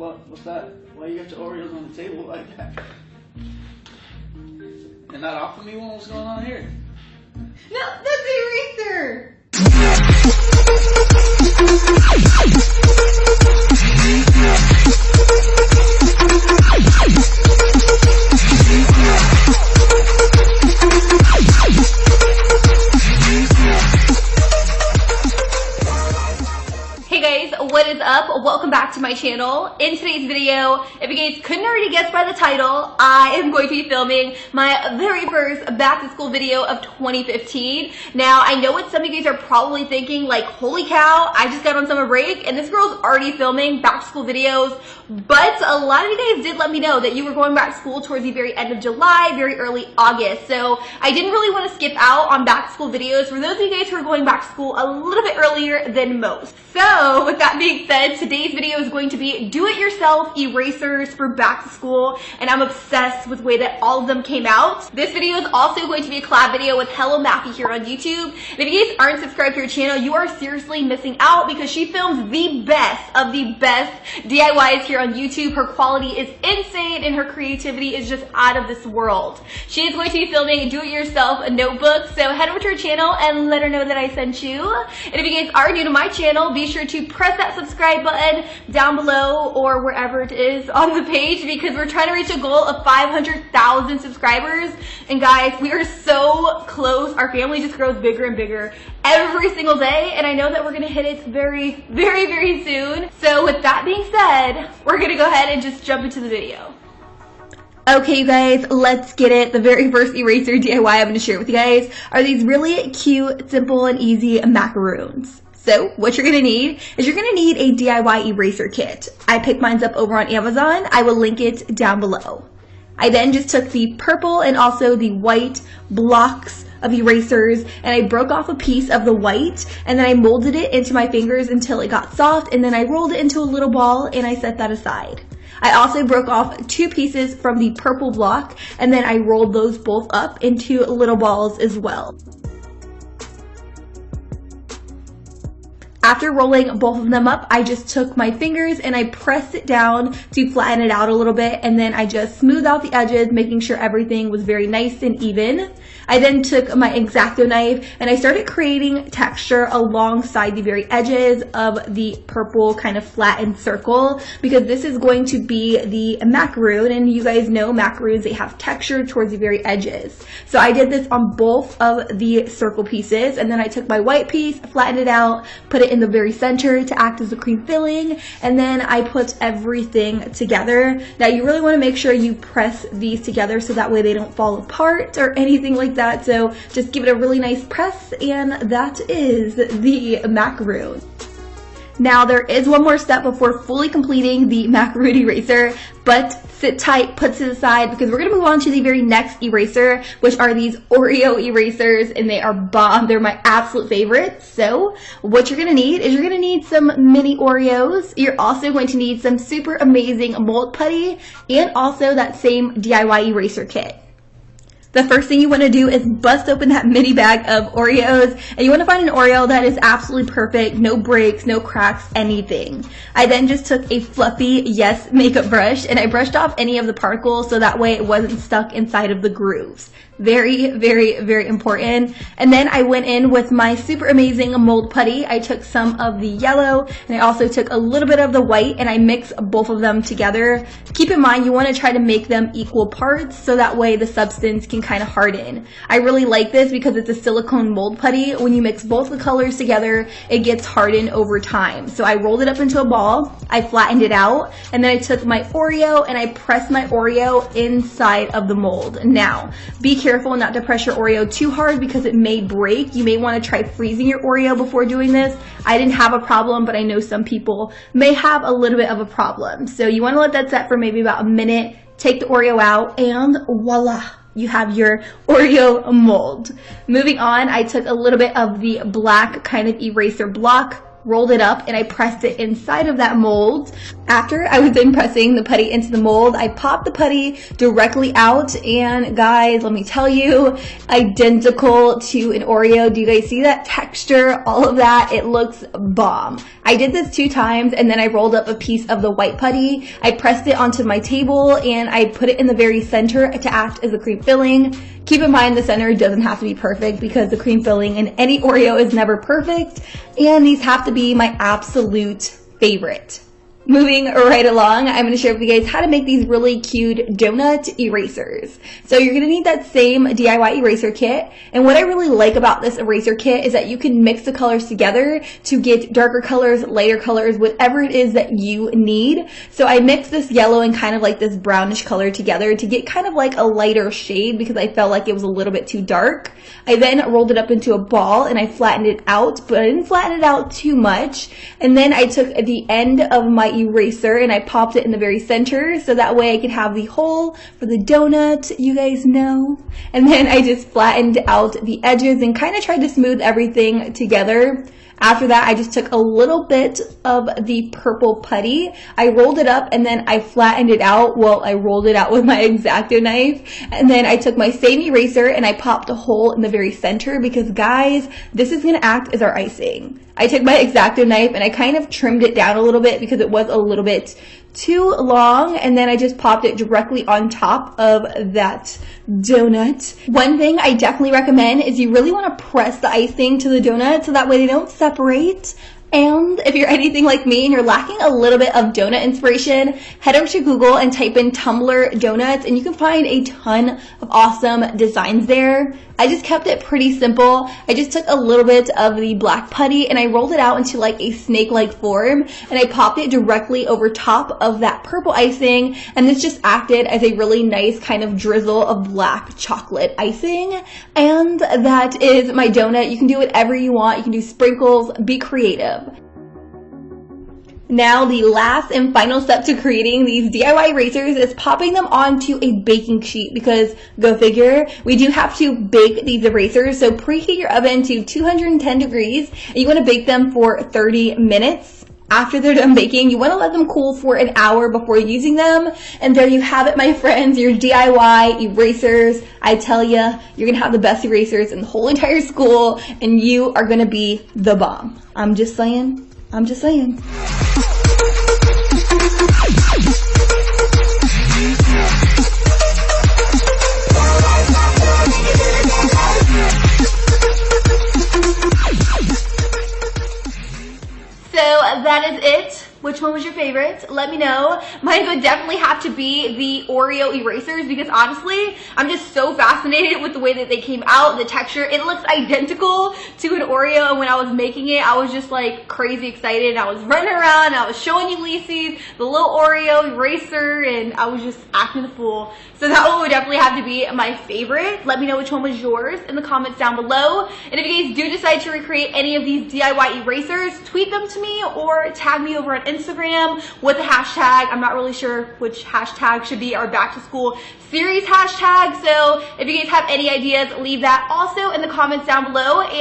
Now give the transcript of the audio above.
What? What's that? Why you got your Oreos on the table like that? And not offer me one? What's going on here? No, that's the eraser! Hey guys, what is up? Welcome back to my channel. In today's video, if you guys couldn't already guess by the title, I am going to be filming my very first back to school video of 2015. Now, I know what some of you guys are probably thinking, like, holy cow, I just got on summer break and this girl's already filming back to school videos. But a lot of you guys did let me know that you were going back to school towards the very end of July, very early August. So I didn't really want to skip out on back to school videos for those of you guys who are going back to school a little bit earlier than most. So with that being said, today's video is going to be do-it-yourself erasers for back to school, and I'm obsessed with the way that all of them came out. This video is also going to be a collab video with Hello Matthew here on YouTube. And if you guys aren't subscribed to her channel, you are seriously missing out because she films the best of the best DIYs here on YouTube. Her quality is insane and her creativity is just out of this world. She is going to be filming do-it-yourself notebooks, so head over to her channel and let her know that I sent you. And if you guys are new to my channel, be sure to press that subscribe button down below or wherever it is on the page because we're trying to reach a goal of 500,000 subscribers. And guys, we are so close. Our family just grows bigger and bigger every single day, and I know that we're gonna hit it very, very, very soon. So with that being said, we're gonna go ahead and just jump into the video. Okay, you guys, let's get it. The very first eraser DIY I'm gonna share with you guys are these really cute, simple, and easy macaroons. So what you're gonna need is you're gonna need a DIY eraser kit. I picked mine up over on Amazon. I will link it down below. I then just took the purple and also the white blocks of erasers and I broke off a piece of the white and then I molded it into my fingers until it got soft, and then I rolled it into a little ball and I set that aside. I also broke off two pieces from the purple block and then I rolled those both up into little balls as well. After rolling both of them up, I just took my fingers and I pressed it down to flatten it out a little bit, and then I just smoothed out the edges, making sure everything was very nice and even. I then took my X-Acto knife and I started creating texture alongside the very edges of the purple kind of flattened circle because this is going to be the macaroon, and you guys know macaroons, they have texture towards the very edges. So I did this on both of the circle pieces, and then I took my white piece, flattened it out, put it in the very center to act as the cream filling, and then I put everything together. Now you really want to make sure you press these together so that way they don't fall apart or anything like that. So just give it a really nice press, and that is the macaroon. Now there is one more step before fully completing the macaroon eraser, but sit tight, put to the side, because we're going to move on to the very next eraser, which are these Oreo erasers, and they are bomb. They're my absolute favorites. So what you're going to need is you're going to need some mini Oreos. You're also going to need some super amazing mold putty and also that same DIY eraser kit. The first thing you want to do is bust open that mini bag of Oreos, and you want to find an Oreo that is absolutely perfect, no breaks, no cracks, anything. I then just took a fluffy Yes makeup brush and I brushed off any of the particles so that way it wasn't stuck inside of the grooves. Very, very, very important. And then I went in with my super amazing mold putty. I took some of the yellow and I also took a little bit of the white and I mixed both of them together. Keep in mind you want to try to make them equal parts so that way the substance can kind of harden. I really like this because it's a silicone mold putty. When you mix both the colors together, it gets hardened over time. So I rolled it up into a ball, I flattened it out, and then I took my Oreo and I pressed my Oreo inside of the mold. Now, be careful not to press your Oreo too hard because it may break. You may want to try freezing your Oreo before doing this. I didn't have a problem, but I know some people may have a little bit of a problem. So you want to let that set for maybe about a minute, take the Oreo out, and voila, you have your Oreo mold. Moving on, I took a little bit of the black kind of eraser block, rolled it up, and I pressed it inside of that mold. After I was done pressing the putty into the mold, I popped the putty directly out, and guys, let me tell you, identical to an Oreo. Do you guys see that texture? All of that, it looks bomb. I did this 2 times, and then I rolled up a piece of the white putty. I pressed it onto my table, and I put it in the very center to act as a cream filling. Keep in mind the center doesn't have to be perfect because the cream filling in any Oreo is never perfect, and these have to be my absolute favorite. Moving right along, I'm going to share with you guys how to make these really cute donut erasers. So you're going to need that same DIY eraser kit. And what I really like about this eraser kit is that you can mix the colors together to get darker colors, lighter colors, whatever it is that you need. So I mixed this yellow and kind of like this brownish color together to get kind of like a lighter shade because I felt like it was a little bit too dark. I then rolled it up into a ball and I flattened it out, but I didn't flatten it out too much. And then I took the end of my eraser and I popped it in the very center so that way I could have the hole for the donut, you guys know. And then I just flattened out the edges and kind of tried to smooth everything together. After that, I just took a little bit of the purple putty. I rolled it up and then I flattened it out. Well, I rolled it out with my X-Acto knife. And then I took my same eraser and I popped a hole in the very center because, guys, this is going to act as our icing. I took my X-Acto knife and I kind of trimmed it down a little bit because it was a little bit too long, and then I just popped it directly on top of that donut. One thing I definitely recommend is you really want to press the icing to the donut so that way they don't separate. And if you're anything like me and you're lacking a little bit of donut inspiration, head over to Google and type in tumbler donuts and you can find a ton of awesome designs there. I just kept it pretty simple. I just took a little bit of the black putty and I rolled it out into like a snake-like form and I popped it directly over top of that purple icing, and this just acted as a really nice kind of drizzle of black chocolate icing. And that is my donut. You can do whatever you want. You can do sprinkles, be creative. Now, the last and final step to creating these DIY erasers is popping them onto a baking sheet because, go figure, we do have to bake these erasers. So preheat your oven to 210 degrees and you want to bake them for 30 minutes. After they're done baking, you want to let them cool for an hour before using them. And there you have it, my friends, your DIY erasers. I tell ya, you're going to have the best erasers in the whole entire school and you are going to be the bomb. I'm just saying. I'm just saying. So that is it. Which one was your favorite? Let me know. Mine would definitely have to be the Oreo erasers because honestly, I'm just so fascinated with the way that they came out, the texture. It looks identical to an Oreo, and when I was making it, I was just like crazy excited. I was running around, I was showing you Lisi's, the little Oreo eraser, and I was just acting the fool. So that one would definitely have to be my favorite. Let me know which one was yours in the comments down below. And if you guys do decide to recreate any of these DIY erasers, tweet them to me or tag me over on Instagram with the hashtag. I'm not really sure which hashtag should be our back to school series hashtag. So if you guys have any ideas, leave that also in the comments down below. And